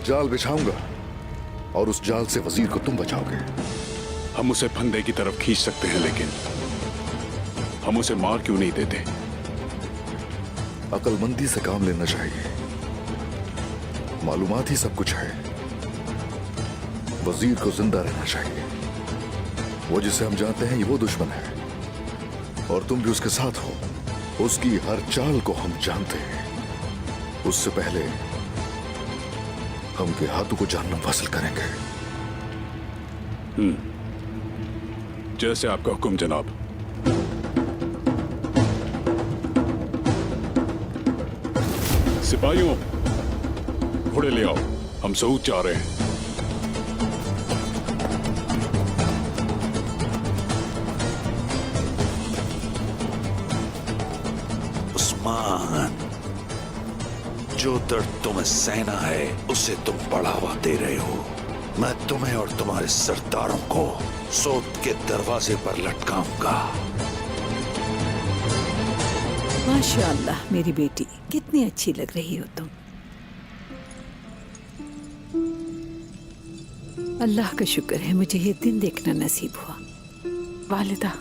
जाल बिछाऊंगा और उस जाल से वजीर को तुम बचाओगे। हम उसे फंदे की तरफ खींच सकते हैं, लेकिन हम उसे मार क्यों नहीं देते? अक्लमंदी से काम लेना चाहिए। मालूमात ही सब कुछ है। वजीर को जिंदा रहना चाहिए। वो जिसे हम जानते हैं ये वो दुश्मन है, और तुम भी उसके साथ हो। उसकी हर चाल को हम जानते हैं। उससे पहले हम के हाथों को जानना हासिल करेंगे। जैसे आपका हुक्म जनाब। सिपाहियों, घोड़े ले आओ, हम सऊद जा रहे हैं। उस्मान, जो दर्द तुम्हें सहना है उसे तुम बढ़ावा दे रहे हो। मैं तुम्हें और तुम्हारे सरदारों को सऊद के दरवाजे पर लटकाऊंगा। माशाअल्लाह मेरी बेटी, कितनी अच्छी लग रही हो तुम। अल्लाह का शुक्र है मुझे ये दिन देखना नसीब हुआ। वालिदा,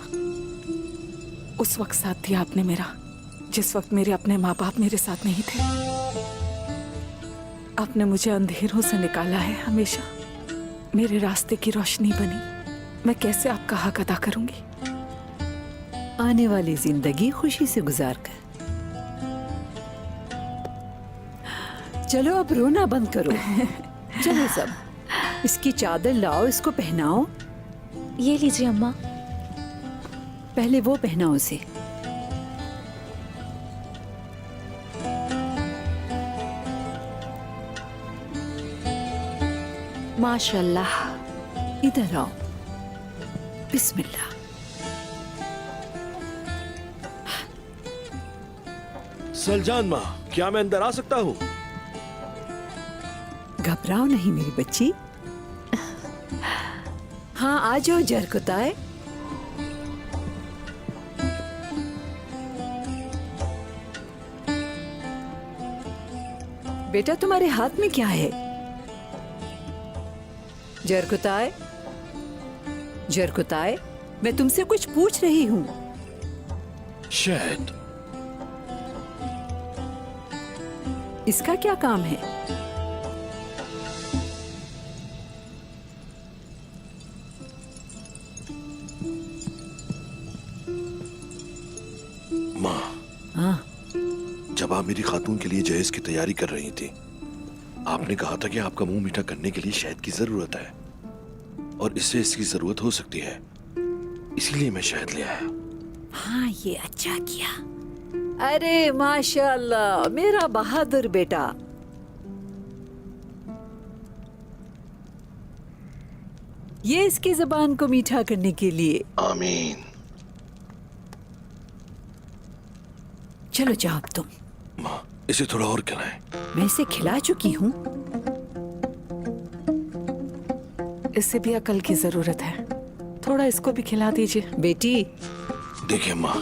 उस वक्त साथ दिया आपने मेरा, जिस वक्त मेरे अपने माँ बाप मेरे साथ नहीं थे। आपने मुझे अंधेरों से निकाला है, हमेशा मेरे रास्ते की रोशनी बनी। मैं कैसे आपका हक अदा करूंगी? आने वाली जिंदगी खुशी से गुजार कर। चलो अब रोना बंद करो। चलो सब, इसकी चादर लाओ, इसको पहनाओ। ये लीजिए अम्मा। पहले वो पहनाओ उसे। माशाल्लाह। इधर आओ। बिस्मिल्लाह। सलजान माँ, क्या मैं अंदर आ सकता हूँ? घबराओ नहीं मेरी बच्ची। हाँ आ जाओ जरकुताए। बेटा तुम्हारे हाथ में क्या है? जरकुताए, जरकुताए, मैं तुमसे कुछ पूछ रही हूँ। शहद। इसका क्या काम है? माँ, हाँ जब आप मेरी खातून के लिए जहेज की तैयारी कर रही थी, आपने कहा था कि आपका मुंह मीठा करने के लिए शहद की जरूरत है, और इससे इसकी जरूरत हो सकती है, इसीलिए मैं शहद ले आया। हाँ ये अच्छा किया। अरे माशाअल्लाह मेरा बहादुर बेटा। ये इसकी जुबान को मीठा करने के लिए। आमीन। चलो जाओ अब तुम। माँ, इसे थोड़ा और खिलाएं। मैं इसे खिला चुकी हूँ। इससे भी अकल की जरूरत है, थोड़ा इसको भी खिला दीजिए। बेटी देखिए माँ,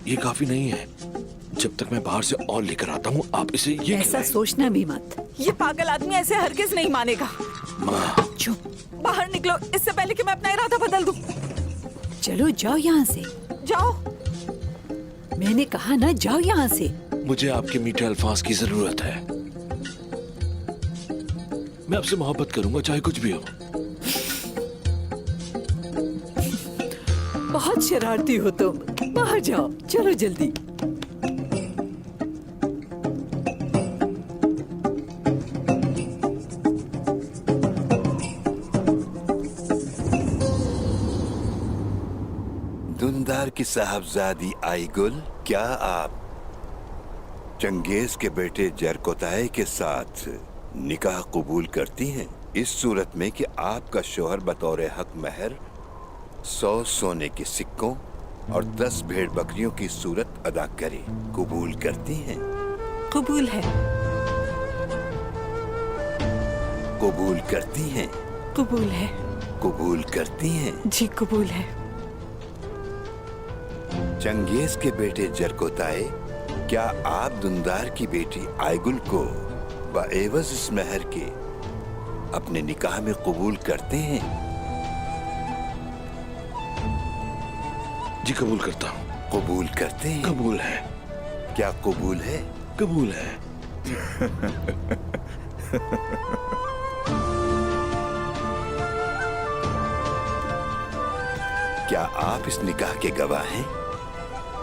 ये काफी नहीं है। जब तक मैं बाहर से और लेकर आता हूँ, आप इसे ये ऐसा खिलाएं। सोचना भी मत। ये पागल आदमी ऐसे हरगिज नहीं मानेगा। माँ, चुप। बाहर निकलो, इससे पहले कि मैं अपना इरादा बदल दूं। चलो जाओ यहाँ से। जाओ। मैंने कहा ना जाओ यहाँ से। मुझे आपके मीठे अल्फाज की जरूरत है। मैं आपसे मोहब्बत करूंगा चाहे कुछ भी हो। बहुत शरारती हो तुम। बाहर जाओ, चलो जल्दी। दुंदार की साहबजादी आईगुल, क्या आप चंगेज के बेटे जरकोताए के साथ निकाह कबूल करती हैं? इस सूरत में कि आपका शोहर बतौर हक महर 100 सोने के सिक्कों और 10 भेड़ बकरियों की सूरत अदा करे। कबूल करती हैं? कबूल है। कबूल करती हैं? कबूल है। कबूल करती हैं? जी कबूल है। चंगेज के बेटे जरकोताए, क्या आप दुंदार की बेटी आईगुल को बएवज इस महर के अपने निकाह में कबूल करते हैं? जी कबूल करता हूँ। कबूल करते हैं? कबूल है। क्या कबूल है? कबूल है। क्या आप इस निकाह के गवाह हैं?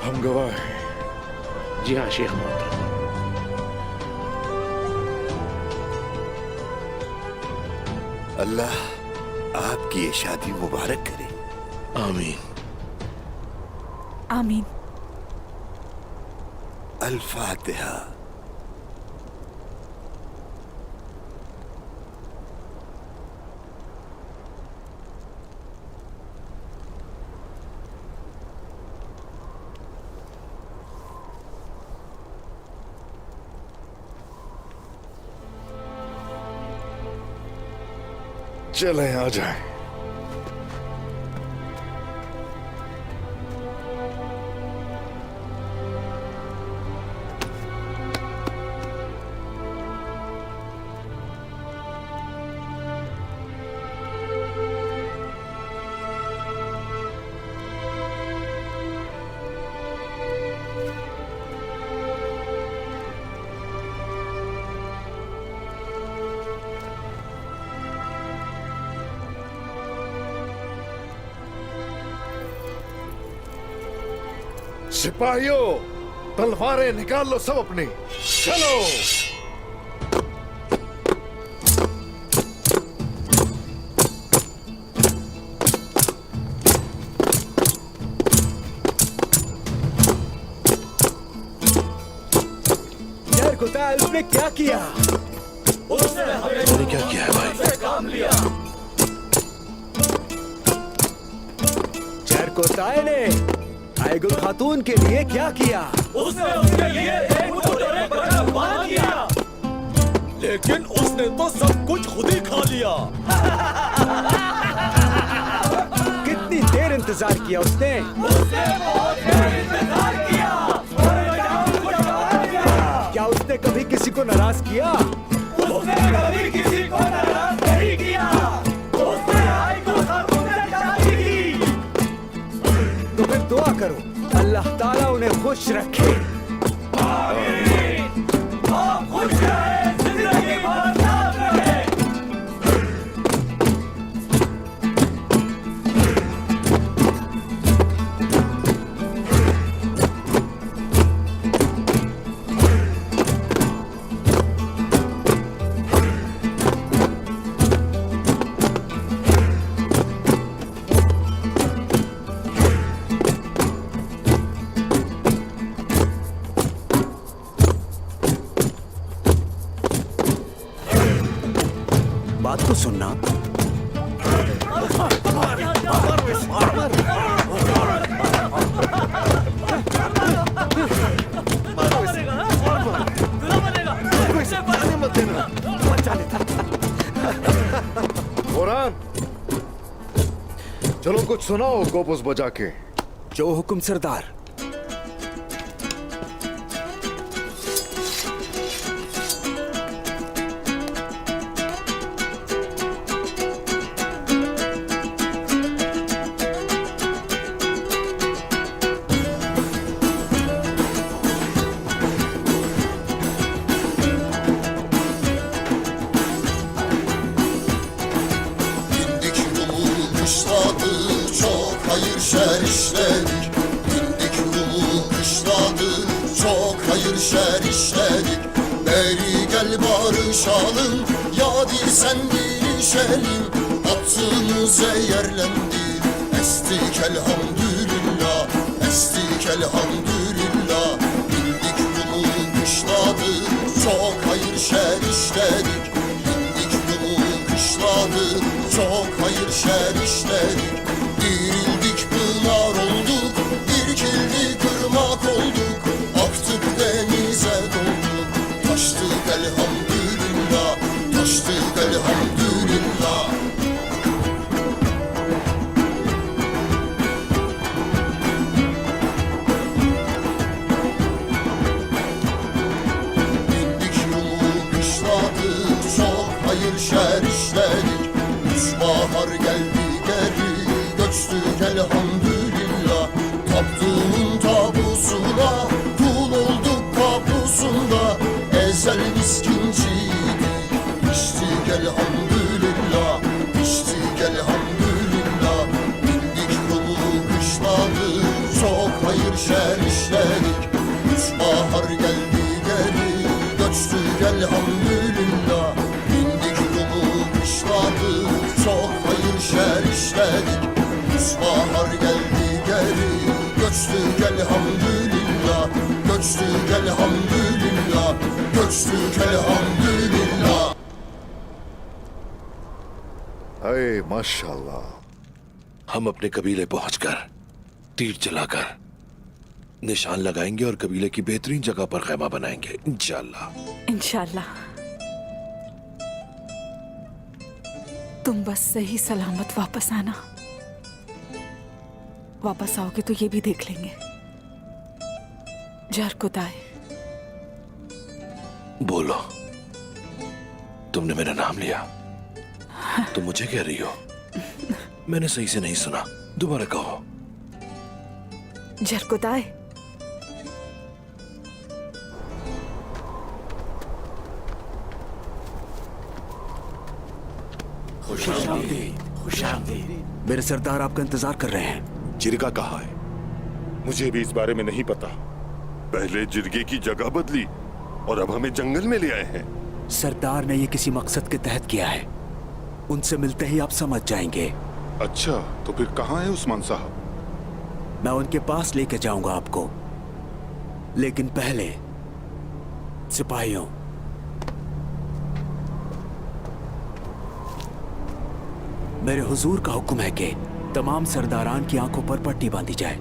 हम गवाह हैं। जी हाँ शेख मोहतरम। अल्लाह आपकी ये शादी मुबारक करे। आमीन। आमीन। अल-फातिहा। चलें, आ जाएं। सिपाहियों, तलवारें निकाल लो सब अपनी। चलो। यार गुता, उसने क्या किया? मैंने क्या किया है भाई? चरकोताय ने आइगुल खातून के लिए क्या किया? उसने उसके लिए एक छोटे बच्चा कुर्बान किया, लेकिन उसने तो सब कुछ खुद ही खा लिया। कितनी देर इंतजार किया उसने? उसने बहुत देर इंतजार किया। क्या उसने कभी किसी को नाराज किया? उसने कभी किसी को नाराज नहीं किया। उसने आइगुल खातून से शादी की। तो फिर दुआ करो, अल्लाह ताला उन्हें खुश रखे। आमीन। आप खुश रहे, जिंदगी भर साथ रहे। बात तो सुनना। कुरान, चलो कुछ सुनाओ गोपुस बजा के। जो हुक्म सरदार। şer işledik. Bindik Rum'u kışladık, çok hayır şer işledik. Beri gel barışalım, yadi sen bilişelim. Attığımız yerlendi, estik elhamdülillah, estik elhamdülillah. Bindik Rum'u kışladık, çok hayır şer işledik. Bindik Rum'u kışladık, çok hayır şer işledik. Dirildik pınar olduk, irkildik ırmak olduk. Aktık denize dolduk, taştık elhamdülillah, taştık elhamdülillah. Bindik Rum'u kışladık, çok hayır şer işledik. elhamdülillah. Taptığın tabusuna kul olduk kapusunda. Ezel miskinciydi, içtik elhamdülillah. İçtik elhamdülillah. Bindik yolu kışladı, çok hayır şer işledik. Üç bahar geldi geri, göçtük elhamdülillah. Bindik yolu kışladı, çok hayır şer işledik. Üç bahar geldi geri, göçtük elhamdülillah. Göçtük elhamdülillah. Göçtük elhamdülillah. अरे माशाल्लाह। हम अपने कबीले पहुंचकर तीर चलाकर निशान लगाएंगे और कबीले की बेहतरीन जगह पर खैमा बनाएंगे इंशाल्लाह। इंशाल्लाह। तुम बस सही सलामत वापस आना। वापस आओगे तो ये भी देख लेंगे। जरकुताए। बोलो, तुमने मेरा नाम लिया? तुम मुझे कह रही हो? मैंने सही से नहीं सुना, दोबारा कहो। जरकुताए। मेरे सरदार आपका इंतजार कर रहे हैं। जिरगा कहाँ है? मुझे भी इस बारे में नहीं पता। पहले जिरगे की जगह बदली और अब हमें जंगल में ले आए हैं। सरदार ने ये किसी मकसद के तहत किया है। उनसे मिलते ही आप समझ जाएंगे। अच्छा, तो फिर कहाँ है उस्मान साहब? मैं उनके पास लेके जाऊंगा आपको, लेकिन पहले सिपाहियों, मेरे हुजूर का हुक्म है कि तमाम सरदारान की आंखों पर पट्टी बांधी जाए।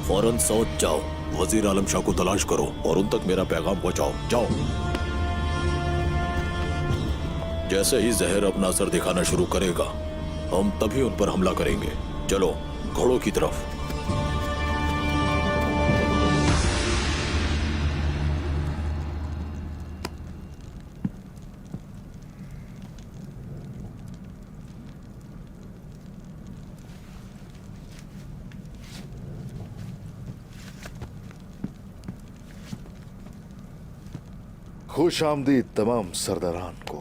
फौरन साउथ जाओ, वजीर आलम शाह को तलाश करो और उन तक मेरा पैगाम पहुंचाओ। जाओ। जैसे ही जहर अपना असर दिखाना शुरू करेगा, हम तभी उन पर हमला करेंगे। चलो घोड़ों की तरफ। खुश आमदीद तमाम सरदारान को।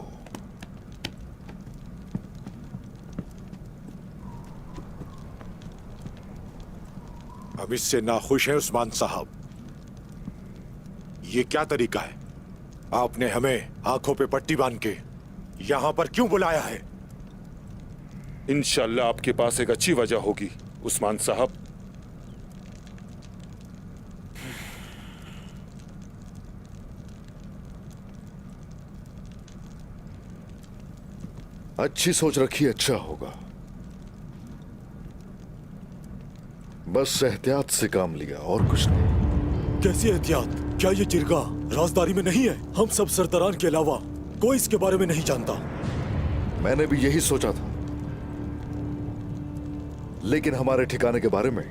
हम इससे नाखुश हैं उस्मान साहब। ये क्या तरीका है? आपने हमें आंखों पे पट्टी बांध के यहां पर क्यों बुलाया है? इंशाल्लाह आपके पास एक अच्छी वजह होगी उस्मान साहब। अच्छी सोच रखी, अच्छा होगा। बस एहतियात से काम लिया और कुछ नहीं। कैसी एहतियात? क्या ये जिरगा राजदारी में नहीं है? हम सब सरदारान के अलावा कोई इसके बारे में नहीं जानता। मैंने भी यही सोचा था, लेकिन हमारे ठिकाने के बारे में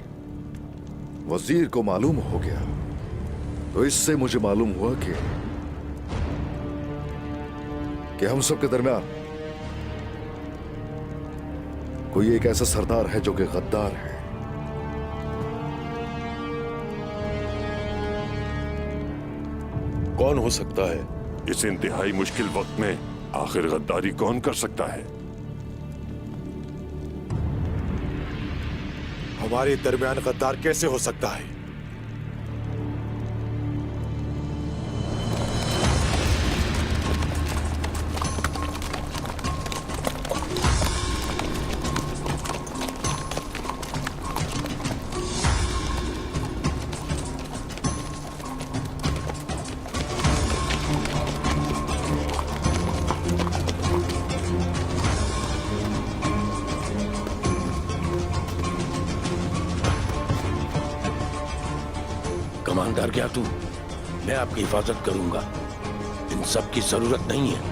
वजीर को मालूम हो गया, तो इससे मुझे मालूम हुआ कि हम सबके दरमियान कोई एक ऐसा सरदार है जो कि गद्दार है। कौन हो सकता है? इस इंतहाई मुश्किल वक्त में आखिर गद्दारी कौन कर सकता है? हमारे दरमियान गद्दार कैसे हो सकता है? डर गया तू? मैं आपकी हिफाजत करूंगा, इन सब की जरूरत नहीं है।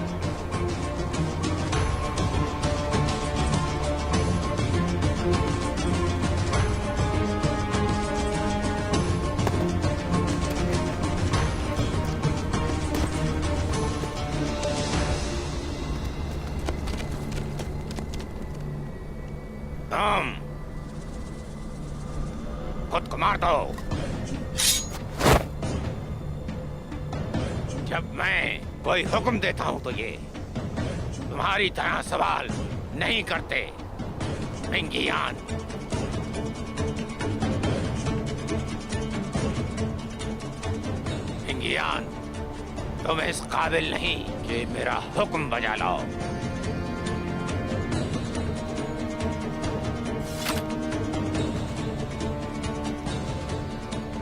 तुम खुद को मार दो। जब मैं कोई हुक्म देता हूं तो ये तुम्हारी तरह सवाल नहीं करते। मिंगियान, मिंगियान, तुम इस काबिल नहीं कि मेरा हुक्म बजा लाओ।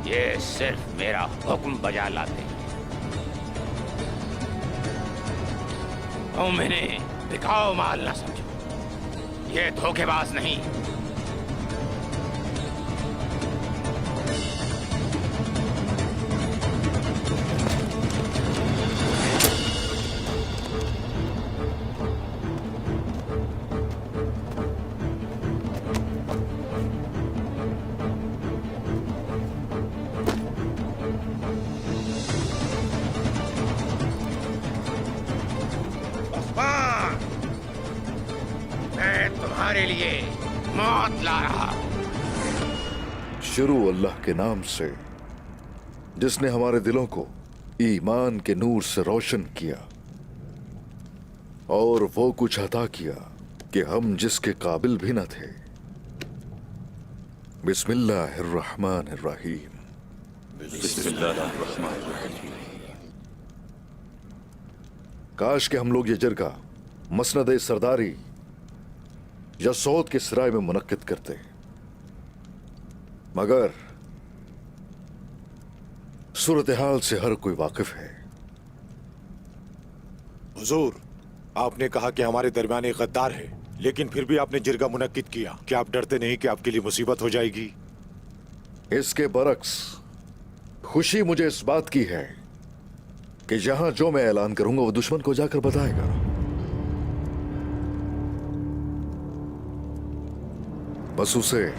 ये सिर्फ मेरा हुक्म बजा लाते हैं। तुम इन्हें बिकाऊ माल ना समझो, ये धोखेबाज नहीं। मैं तुम्हारे लिए मौत ला रहा। शुरू अल्लाह के नाम से, जिसने हमारे दिलों को ईमान के नूर से रोशन किया और वो कुछ अता किया कि हम जिसके काबिल भी न थे। बिस्मिल्लाहिर्रहमानिर्रहीम। काश के हम लोग ये जरगा मसनद सरदारी या सौद के सराय में मुनक्किद करते, मगर सूरत हाल से हर कोई वाकिफ है। हुजूर, आपने कहा कि हमारे दरमियान एक गद्दार है, लेकिन फिर भी आपने जिरगा मुनक्किद किया। क्या आप डरते नहीं कि आपके लिए मुसीबत हो जाएगी? इसके बरक्स खुशी मुझे इस बात की है कि जहां जो मैं ऐलान करूंगा वो दुश्मन को जाकर बताएगा। बस उसे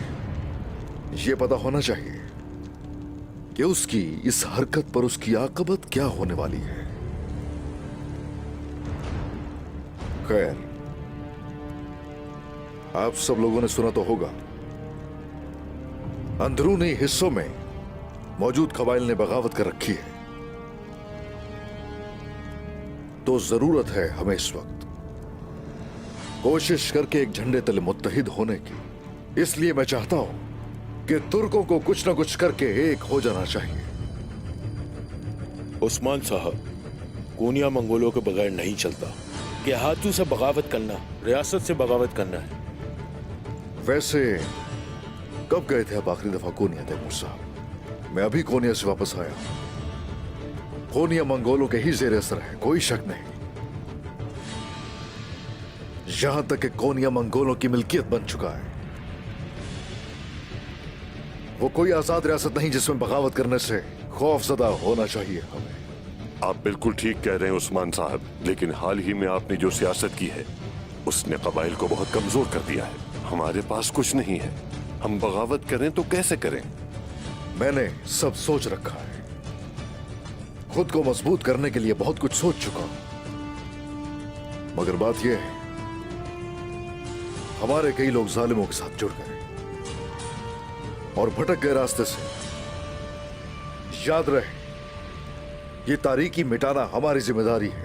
यह पता होना चाहिए कि उसकी इस हरकत पर उसकी आकबत क्या होने वाली है। खैर, आप सब लोगों ने सुना तो होगा, अंदरूनी हिस्सों में मौजूद कबाइल ने बगावत कर रखी है। तो जरूरत है हमें इस वक्त कोशिश करके एक झंडे तले मुत्तहिद होने की। इसलिए मैं चाहता हूं कि तुर्कों को कुछ ना कुछ करके एक हो जाना चाहिए। उस्मान साहब, कोनिया मंगोलों के बगैर नहीं चलता। कि हाथों से बगावत करना, रियासत से बगावत करना है। वैसे कब गए थे आप आखिरी दफा कोनिया तैमूर साहब? मैं अभी कोनिया से वापस आया। कोनिया मंगोलों के ही जेर असर है, कोई शक नहीं। यहां तक कि कोनिया मंगोलों की मिल्कियत बन चुका है। वो कोई आजाद रियासत नहीं जिसमें बगावत करने से खौफजदा होना चाहिए हमें। आप बिल्कुल ठीक कह रहे हैं उस्मान साहब, लेकिन हाल ही में आपने जो सियासत की है उसने कबाइल को बहुत कमजोर कर दिया है। हमारे पास कुछ नहीं है, हम बगावत करें तो कैसे करें? मैंने सब सोच रखा है। खुद को मजबूत करने के लिए बहुत कुछ सोच चुका हूं, मगर बात यह है हमारे कई लोग जालिमों के साथ जुड़ गए और भटक गए रास्ते से। याद रहे, ये तारीकी मिटाना हमारी जिम्मेदारी है।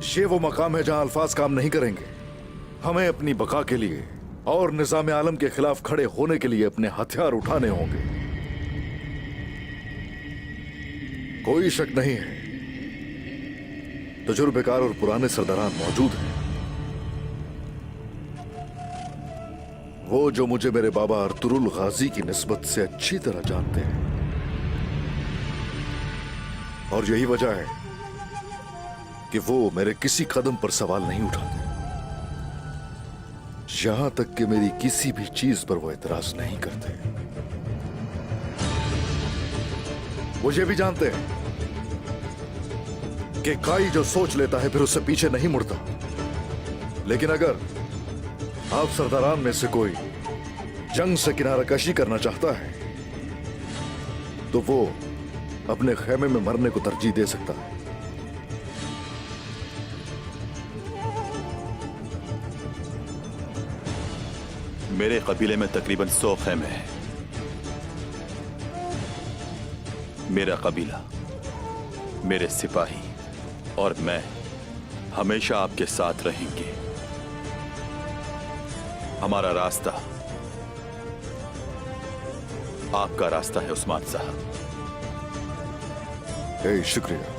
ये वो मकाम है जहां अल्फाज काम नहीं करेंगे। हमें अपनी बका के लिए और निजाम आलम के खिलाफ खड़े होने के लिए अपने हथियार उठाने होंगे। कोई शक नहीं है, तजुर्बेकार और पुराने सरदारान मौजूद हैं। वो जो मुझे मेरे बाबा अर्तुरुल गाजी की निस्बत से अच्छी तरह जानते हैं, और यही वजह है कि वो मेरे किसी कदम पर सवाल नहीं उठाते, यहां तक कि मेरी किसी भी चीज पर वो एतराज नहीं करते। वो ये भी जानते हैं कि काई जो सोच लेता है फिर उससे पीछे नहीं मुड़ता। लेकिन अगर आप सरदारान में से कोई जंग से किनारा कशी करना चाहता है तो वो अपने खेमे में मरने को तरजीह दे सकता है। मेरे कबीले में तकरीबन 100 खेमे हैं। मेरा कबीला, मेरे सिपाही और मैं हमेशा आपके साथ रहेंगे। हमारा रास्ता आपका रास्ता है उस्मान साहब। शुक्रिया।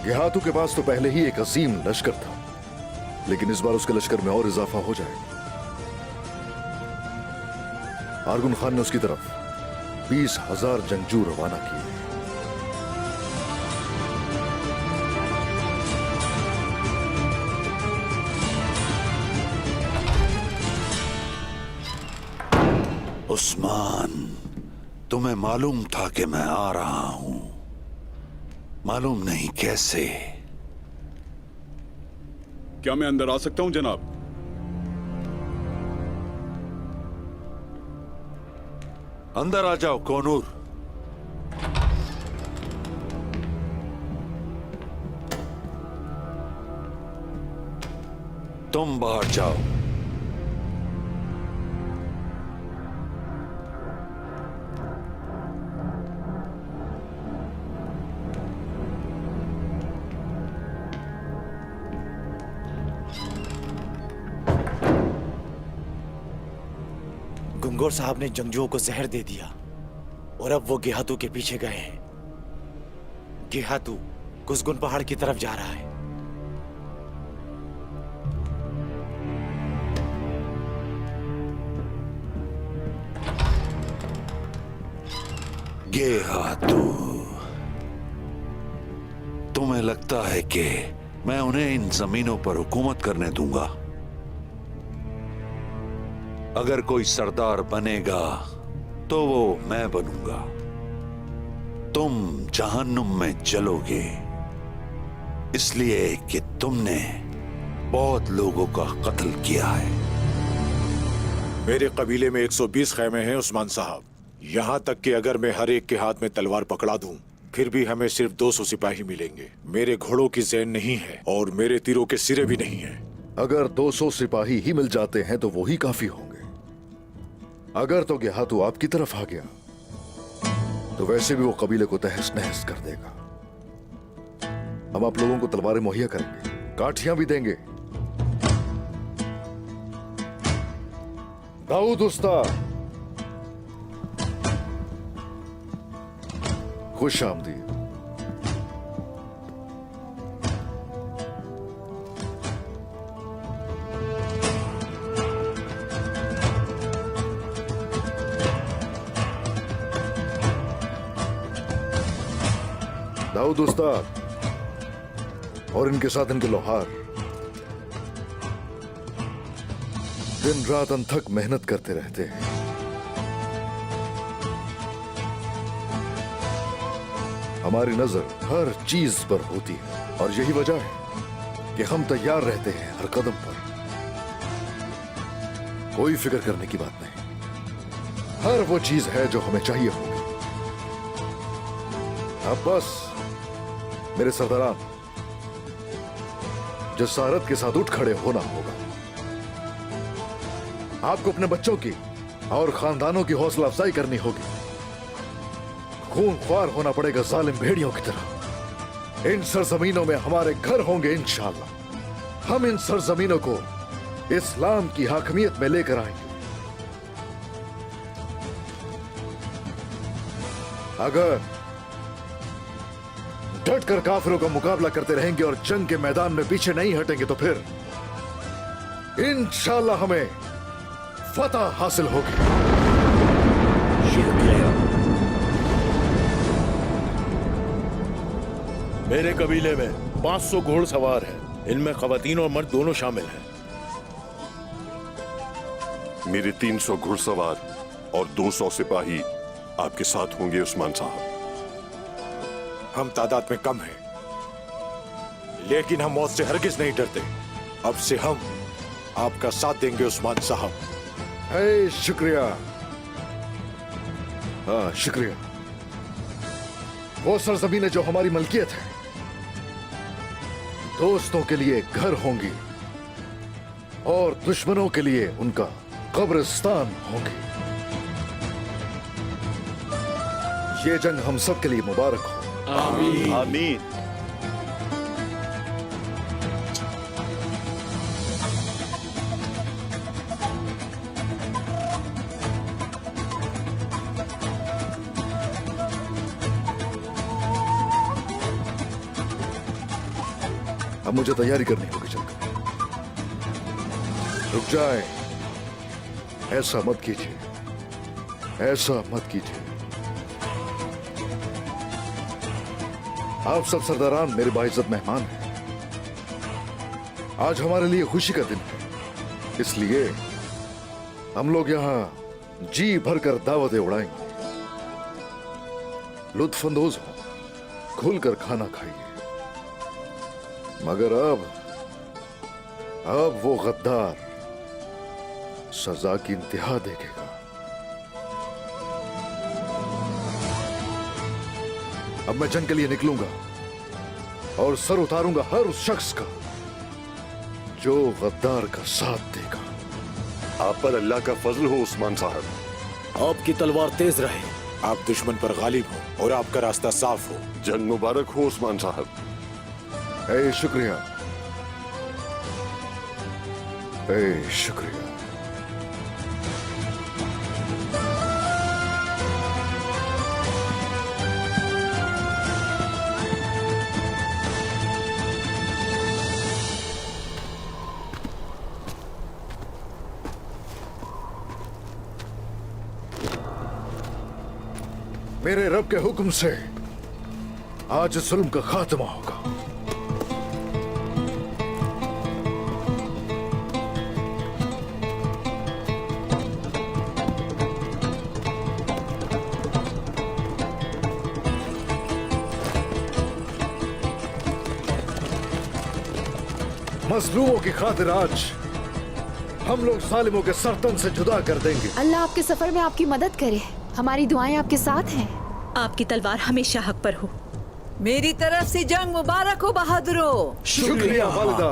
गेहातू के पास तो पहले ही एक अजीम लश्कर था, लेकिन इस बार उसके लश्कर में और इजाफा हो जाएगा। आर्गुन खान ने उसकी तरफ 20,000 जंगजू रवाना किए। उस्मान, तुम्हें मालूम था कि मैं आ रहा हूं, मालूम नहीं कैसे। क्या मैं अंदर आ सकता हूं जनाब? अंदर आ जाओ कोनूर। तुम बाहर जाओ। गंगोर साहब ने जंगजुओं को जहर दे दिया और अब वो गेहातू के पीछे गए हैं। गेहातू कुसगुन पहाड़ की तरफ जा रहा है। गेहातू, तुम्हें लगता है कि मैं उन्हें इन जमीनों पर हुकूमत करने दूंगा? अगर कोई सरदार बनेगा तो वो मैं बनूंगा। तुम जहन्नुम में जलोगे, इसलिए कि तुमने बहुत लोगों का कत्ल किया है। मेरे कबीले में 120 खैमे हैं उस्मान साहब। यहां तक कि अगर मैं हर एक के हाथ में तलवार पकड़ा दूं, फिर भी हमें सिर्फ 200 सिपाही मिलेंगे। मेरे घोड़ों की ज़ैन नहीं है और मेरे तीरों के सिरे भी नहीं है। अगर 200 सिपाही ही मिल जाते हैं तो वो ही काफी होंगे। अगर तो गेहातू आपकी तरफ आ गया तो वैसे भी वो कबीले को तहस नहस कर देगा। हम आप लोगों को तलवारें मुहैया करेंगे, काठियां भी देंगे। दाऊद उस्ताद, खुश आमदीद। दाऊद उस्ताद और इनके साथ इनके लोहार दिन रात अनथक मेहनत करते रहते हैं। हमारी नजर हर चीज पर होती है और यही वजह है कि हम तैयार रहते हैं हर कदम पर। कोई फिक्र करने की बात नहीं, हर वो चीज है जो हमें चाहिए होगी। अब बस मेरे सरदारान, जसारत के साथ उठ खड़े होना होगा। आपको अपने बच्चों की और खानदानों की हौसला अफजाई करनी होगी। खूंखार होना पड़ेगा जालिम भेड़ियों की तरह। इन सरजमीनों में हमारे घर होंगे इंशाअल्लाह। हम इन सरजमीनों को इस्लाम की हाकमियत में लेकर आएंगे। अगर डट कर काफिरों का मुकाबला करते रहेंगे और जंग के मैदान में पीछे नहीं हटेंगे तो फिर इंशाअल्लाह हमें फतह हासिल होगी। शुक्रिया। मेरे कबीले में 500 घोड़सवार हैं। इनमें खवातीन और मर्द दोनों शामिल हैं। मेरे 300 घुड़सवार और 200 सिपाही आपके साथ होंगे उस्मान साहब। हम तादाद में कम हैं, लेकिन हम मौत से हरगिज नहीं डरते। अब से हम आपका साथ देंगे उस्मान साहब। शुक्रिया। हाँ, शुक्रिया। वो सरजमीनें जो हमारी मलकियत है, दोस्तों के लिए घर होंगी और दुश्मनों के लिए उनका कब्रिस्तान होंगी। ये जंग हम सब के लिए मुबारक हो। आमीन आमीन। अब मुझे तैयारी करनी होगी चलकर। रुक जाए, ऐसा मत कीजिए, ऐसा मत कीजिए। आप सब सरदारान मेरे बाइज्जत मेहमान हैं। आज हमारे लिए खुशी का दिन है, इसलिए हम लोग यहां जी भरकर दावतें उड़ाएंगे। लुत्फअंदोज हो, खुलकर खाना खाइए। मगर अब वो गद्दार सजा की इंतहा देखेगा। अब मैं जंग के लिए निकलूंगा और सर उतारूंगा हर उस शख्स का जो गद्दार का साथ देगा। आप पर अल्लाह का फजल हो उस्मान साहब। आपकी तलवार तेज रहे, आप दुश्मन पर गालिब हो और आपका रास्ता साफ हो। जंग मुबारक हो उस्मान साहब। शुक्रिया, शुक्रिया। मेरे रब के हुक्म से आज जुल्म का खात्मा होगा। मजलूमों की खातिर आज हम लोग जालिमों के सरतन से जुदा कर देंगे। अल्लाह आपके सफर में आपकी मदद करे। हमारी दुआएं आपके साथ हैं। आपकी तलवार हमेशा हक पर हो। मेरी तरफ से जंग मुबारक हो बहादुरों। शुक्रिया वालिदा।